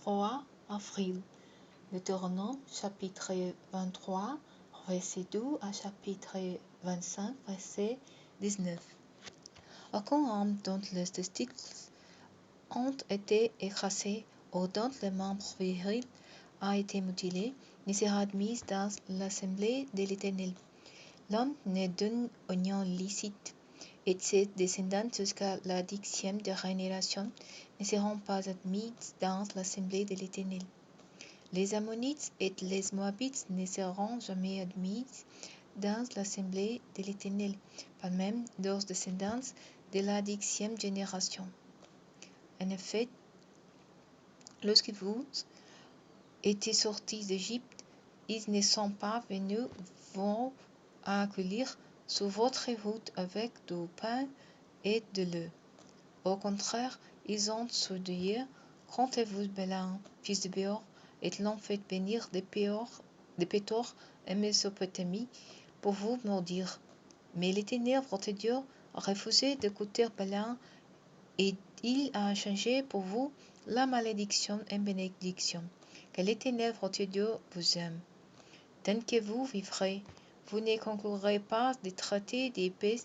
3 avril. Deutéronome chapitre 23, verset 2 à chapitre 25, verset 19. Aucun homme dont les testicules ont été écrasés ou dont le membre viril a été mutilé ne sera admis dans l'assemblée de l'Éternel. L'homme né d'une union licite et ses descendants jusqu'à la 10e génération ne seront pas admis dans l'assemblée de l'Éternel. Les Ammonites et les Moabites ne seront jamais admis dans l'assemblée de l'Éternel, pas même leurs descendants de la 10e génération. En effet, lorsque vous étiez sortis d'Égypte, ils ne sont pas venus vous accueillir sur votre route avec du pain et de l'eau. Au contraire, ils ont soudé contre vous Balaam, fils de Béor, et l'ont fait venir de Pétor en Mésopotamie pour vous maudire. Mais l'Éternel votre Dieu a refusé d'écouter Balaam et il a changé pour vous la malédiction en bénédiction, car l'Éternel votre Dieu vous aime. Tant que vous vivrez, vous ne conclurez pas de traiter de paix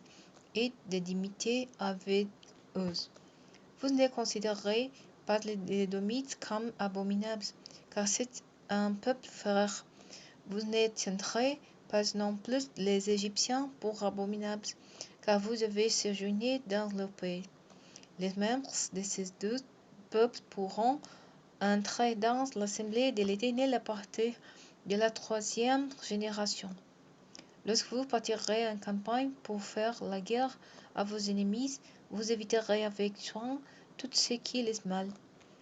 et d'amitié avec eux. Vous ne considérez pas les Édomites comme abominables, car c'est un peuple frère. Vous ne tiendrez pas non plus les Égyptiens pour abominables, car vous avez séjourné dans leur pays. Les membres de ces deux peuples pourront entrer dans l'assemblée de l'Éternel à partir de la 3e génération. Lorsque vous partirez en campagne pour faire la guerre à vos ennemis, vous éviterez avec soin tout ce qui est mal.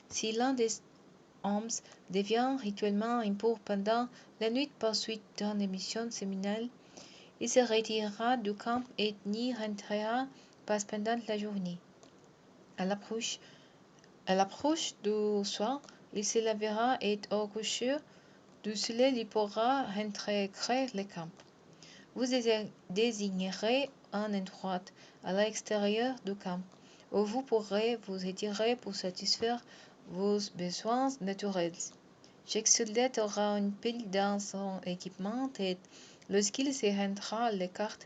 Si l'un des hommes devient rituellement impur pendant la nuit par suite d'une émission séminale, il se retirera du camp et n'y rentrera pas pendant la journée. À l'approche du soir, il se lavera et au coucher du soleil il pourra rentrer le camp. Vous désignerez un endroit à l'extérieur du camp où vous pourrez vous retirer pour satisfaire vos besoins naturels. Chaque soldat aura une pile dans son équipement et lorsqu'il se rendra à l'écart,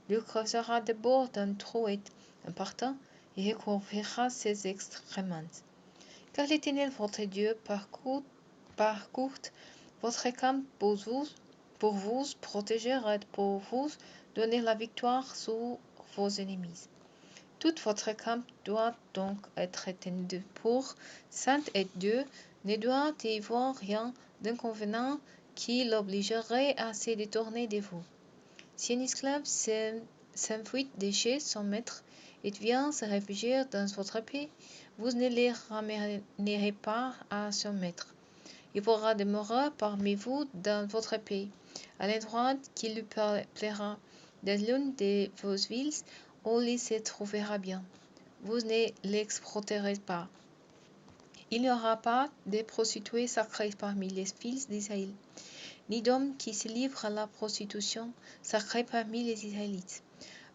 il creusera d'abord un trou et, en partant, il recouvrira ses excréments. Car l'Éternel votre Dieu parcourt votre camp pour vous protéger et pour vous donner la victoire sur vos ennemis. Tout votre camp doit donc être tenu pour saint et Dieu ne doit y voir rien d'inconvénient qui l'obligerait à se détourner de vous. Si un esclave s'enfuit de chez son maître et vient se réfugier dans votre pays, vous ne le ramènerez pas à son maître. Il pourra demeurer parmi vous dans votre pays, à l'endroit qui lui plaira, dans l'une de vos villes où il se trouvera bien. Vous ne l'exploiterez pas. Il n'y aura pas de prostituées sacrées parmi les fils d'Israël, ni d'hommes qui se livrent à la prostitution sacrée parmi les Israélites.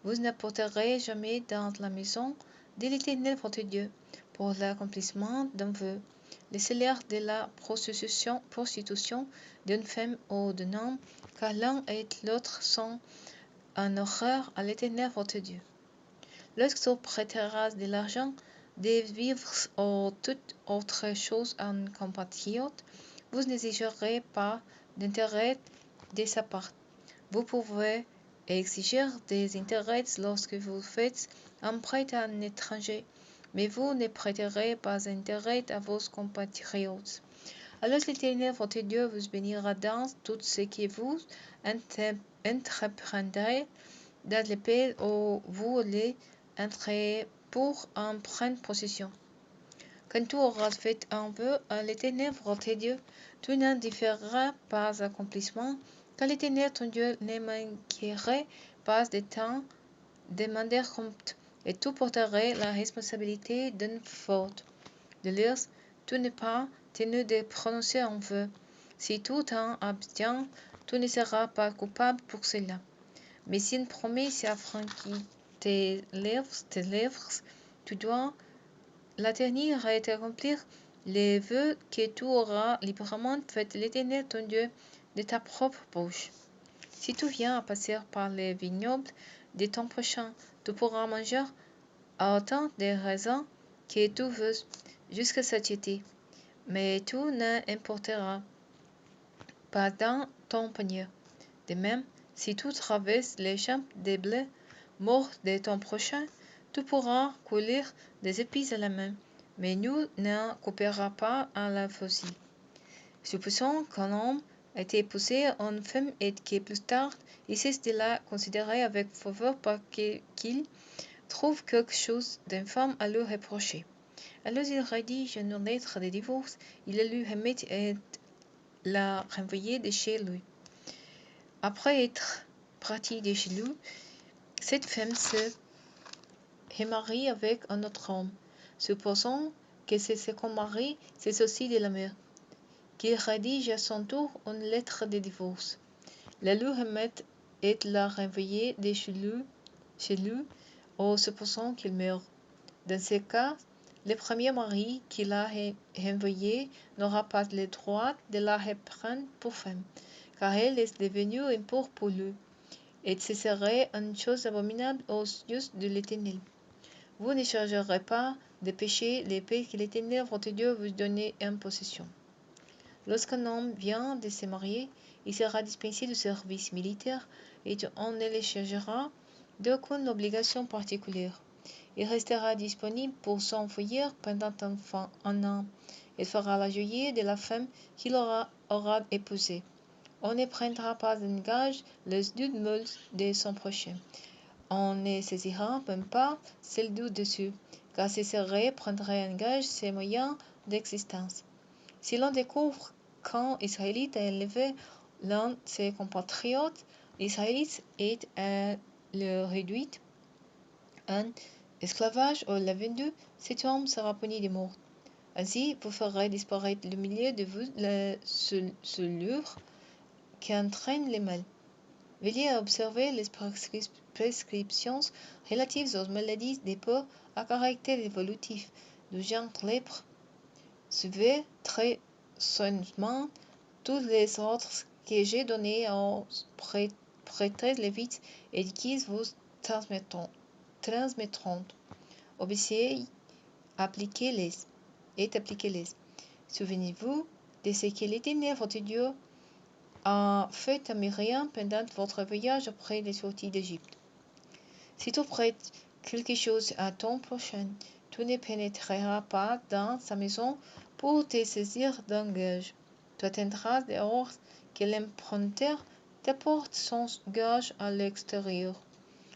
Vous n'apporterez jamais dans la maison de l'Éternel votre Dieu, pour l'accomplissement d'un vœu, le salaire de la prostitution d'une femme ou d'un homme, car l'un et l'autre sont un horreur à l'Éternel votre Dieu. Lorsque tu prêteras de l'argent, des vivres ou toute autre chose à un compatriote, vous n'exigerez pas d'intérêt de sa part. Vous pouvez exiger des intérêts lorsque vous faites un prêt à un étranger, mais vous ne prêterez pas intérêt à vos compatriotes. Alors l'Éternel votre Dieu vous bénira dans tout ce que vous entreprendrez dans le pays où vous allez entrer pour en prendre possession. Quand tu auras fait un vœu à l'Éternel votre Dieu, tu n'en différeras pas accomplissement, car l'Éternel ton Dieu ne manquerait pas de temps demander compte, et tu porterais la responsabilité d'une faute. De l'heure, tu n'es pas tenu de prononcer un vœu. Si tu t'en abstiens, tu ne seras pas coupable pour cela. Mais si une promesse a franchi tes lèvres, tu dois la tenir et accomplir les vœux que tu auras librement fait l'Éternel ton Dieu de ta propre bouche. Si tu viens à passer par les vignobles de ton prochain, tu pourras manger autant de raisins que tu veux jusqu'à satiété, mais tu n'importeras pas dans ton panier. De même, si tu traverses les champs de blé morts de ton prochain, tu pourras cueillir des épices à la main, mais nous ne couperas pas à la faucille. Supposons qu'un homme ait épousé une femme et que plus tard il cesse de la considérer avec faveur parce qu'il trouve quelque chose d'infâme à lui reprocher. Alors il rédige une lettre de divorce, il la lui remet et la renvoie de chez lui. Après être partie de chez lui, cette femme se remarie avec un autre homme. Supposons que ce second mari c'est aussi de la mère, qu'il rédige à son tour une lettre de divorce, la lui remet et la renvoie de chez lui, ou supposons qu'il meurt. Dans ce cas, le premier mari qui l'a renvoyée n'aura pas le droit de la reprendre pour femme, car elle est devenue impure pour lui, et ce serait une chose abominable aux yeux de l'Éternel. Vous ne chargerez pas de péché les pays que l'Éternel votre Dieu vous donne en possession. Lorsqu'un homme vient de se marier, il sera dispensé du service militaire et on ne le chargera d'aucune obligation particulière. Il restera disponible pour son foyer pendant un an. Il fera la joie de la femme qu'il aura épousée. On ne prendra pas en gage les deux meules de son prochain. On ne saisira même pas celle du dessus, car ce serait prendre en gage ses moyens d'existence. Si l'on découvre qu'un Israélite a élevé l'un de ses compatriotes israélites et le réduit en esclavage ou l'a vendu, cet homme sera puni de mort. Ainsi, vous ferez disparaître le milieu de vous la souillure qui entraîne le mal. Veillez à observer les prescriptions relatives aux maladies des peaux à caractère évolutif du genre lèpre. Suivez très soigneusement tous les ordres que j'ai donnés aux prêtres lévites et qu'ils vous transmettront. Obéissez, appliquez-les. Souvenez-vous de ce que l'Éternel votre Dieu a fait à Myriam pendant votre voyage après les sorties d'Égypte. Si tu prêtes quelque chose à ton prochain, tu ne pénétreras pas dans sa maison pour te saisir d'un gage. Tu attendras dehors que l'emprunteur t'apporte son gage à l'extérieur.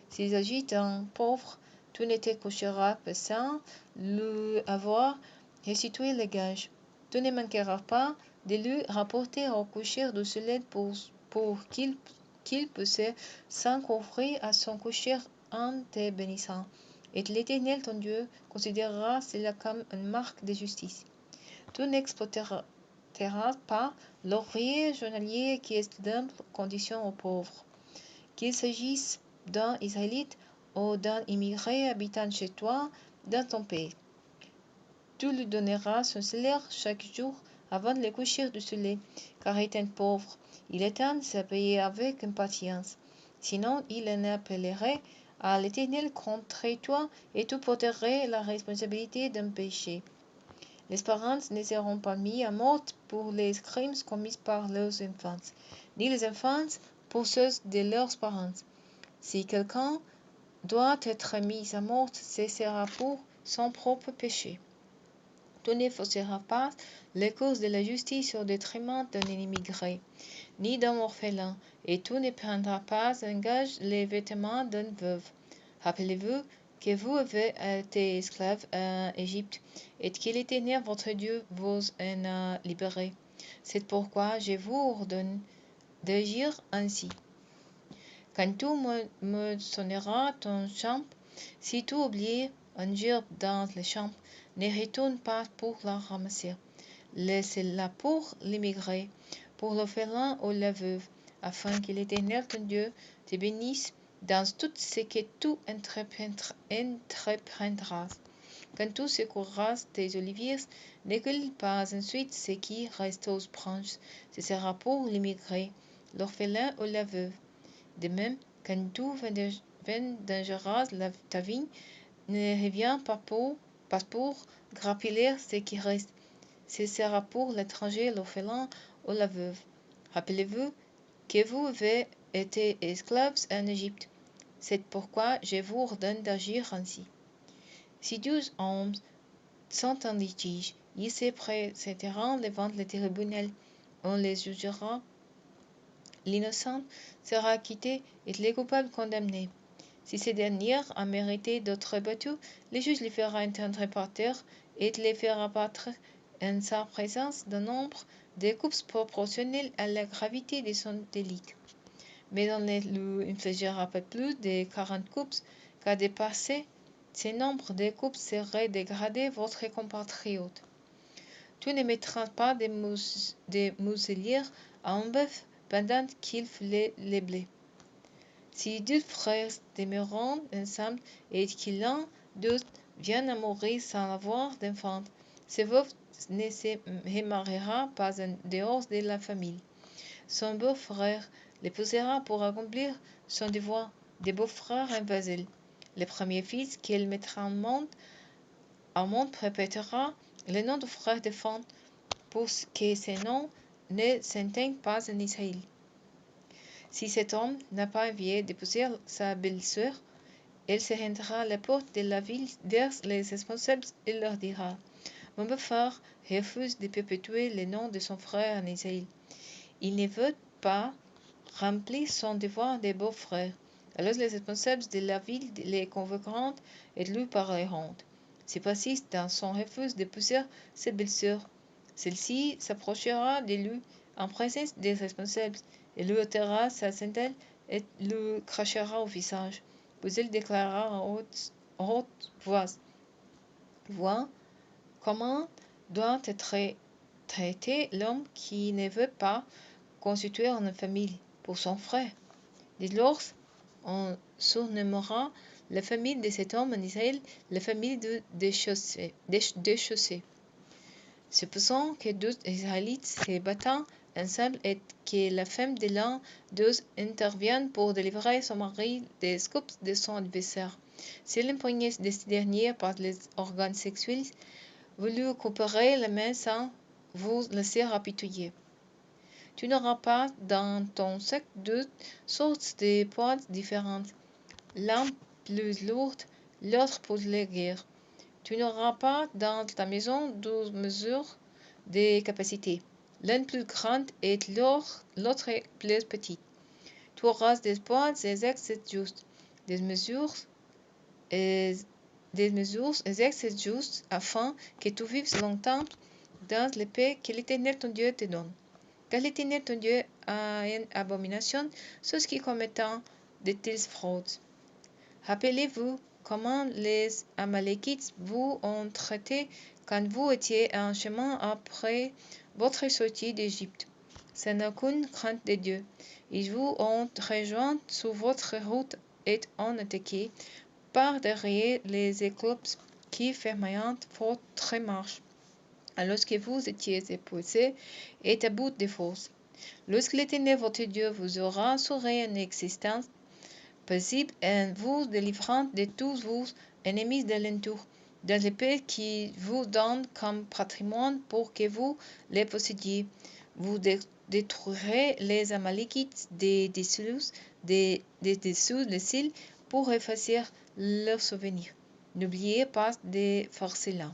S'il s'agit d'un pauvre, tu ne te coucheras pas sans lui avoir restitué le gage. Tu ne manqueras pas de lui rapporter au coucher du soleil pour qu'il puisse s'en couvrir à son coucher en te bénissant. Et l'Éternel ton Dieu considérera cela comme une marque de justice. Tu n'exploiteras pas l'ouvrier journalier qui est d'humble condition aux pauvres. Qu'il s'agisse d'un Israélite ou d'un immigré habitant chez toi dans ton pays. Tu lui donneras son salaire chaque jour avant le coucher du soleil, car étant pauvre, il attend à payer avec impatience. Sinon, il en appellerait à l'Éternel contre toi et tu porterais la responsabilité d'un péché. Les parents ne seront pas mis à mort pour les crimes commis par leurs enfants, ni les enfants pour ceux de leurs parents. Si quelqu'un doit être mis à mort, ce sera pour son propre péché. Tu ne forceras pas les causes de la justice au détriment d'un immigré, ni d'un orphelin, et tu ne prendras pas en gage les vêtements d'une veuve. Rappelez-vous que vous avez été esclaves en Égypte, et que l'Éternel votre Dieu vous en a libérés. C'est pourquoi je vous ordonne d'agir ainsi. Quand tu moissonneras ton champ, si tu oublies un gerbe dans le champ, ne retourne pas pour la ramasser. Laisse-la pour l'immigré, pour l'orphelin ou la veuve, afin que l'Éternel ton Dieu te bénisse dans tout ce que tu entreprendras. Quand tu secoueras tes oliviers, n'écoule pas ensuite ce qui reste aux branches. Ce sera pour l'immigré, l'orphelin ou la veuve. De même, quand tu vendangeras ta vigne, ne reviens pas pour grappiller ce qui reste. Ce sera pour l'étranger, l'orphelin ou la veuve. Rappelez-vous que vous avez été esclaves en Égypte. C'est pourquoi je vous ordonne d'agir ainsi. Si 12 hommes sont en litige, ils se présenteront devant le tribunal. On les jugera. L'innocent sera acquitté et le coupable condamné. Si ce dernier a mérité d'être battu, le juge le fera entendre par terre et le fera battre en sa présence d'un nombre de coups proportionnel à la gravité de son délit. Mais on ne lui infligera pas plus de 40 coups, car dépasser ce nombre de coups serait dégrader votre compatriote. Tu ne mettras pas de muselière à un bœuf pendant qu'il fait les blés. Si deux frères demeurent ensemble et que l'un d'eux vient à mourir sans avoir d'enfant, ce veuf ne se remariera pas en dehors de la famille. Son beau-frère l'épousera pour accomplir son devoir de beau-frère en vassal. Le premier fils qu'elle mettra au monde répétera le nom du frère de femme pour que ce nom ne s'entende pas en Israël. Si cet homme n'a pas envie d'épouser sa belle-sœur, elle se rendra à la porte de la ville vers les responsables et leur dira: Mon beau-frère refuse de perpétuer le nom de son frère en Israël. Il ne veut pas remplir son devoir de beau-frère. Alors les responsables de la ville les convoqueront et lui parleront. S'il persiste dans son refus d'épouser sa belle-sœur, celle-ci s'approchera de lui en présence des responsables et lui ôtera sa sandale et lui crachera au visage. Puis elle déclarera en haute voix: Vois comment doit être traité l'homme qui ne veut pas constituer une famille pour son frère. Dès lors, on surnommera la famille de cet homme en Israël la famille de déchaussés. Supposons que deux Israélites se battent ensemble et que la femme de l'un d'eux intervienne pour délivrer son mari des coups de son adversaire. Si l'empoignée de ce dernier par les organes sexuels, vous lui couperez la main sans vous laisser apitoyer. Tu n'auras pas dans ton sac deux sortes de poids différentes, l'un plus lourde, l'autre plus légère. Tu n'auras pas dans ta maison deux mesures de capacité, l'une plus grande et l'autre plus petite. Tu auras des poids exacts et justes, des mesures exactes et justes, afin que tu vives longtemps dans la paix que l'Éternel ton Dieu te donne. Car l'Éternel ton Dieu a une abomination sur ce qui commettent de telles fraudes. Rappelez-vous comment les Amalekites vous ont traité quand vous étiez en chemin après votre sortie d'Égypte. Sans aucune crainte de Dieu. Ils vous ont rejoint sur votre route et ont attaqué par derrière les éclipses qui fermaient votre marche, alors que vous étiez épuisés et à bout de force. Lorsque l'Éternel votre Dieu vous aura assuré une existence paisible en vous délivrant de tous vos ennemis d'alentour, dans le pays qui vous donne comme patrimoine pour que vous les possédiez, vous détruirez les Amalekites des dessous le ciel pour effacer leurs souvenirs. N'oubliez pas de faire cela.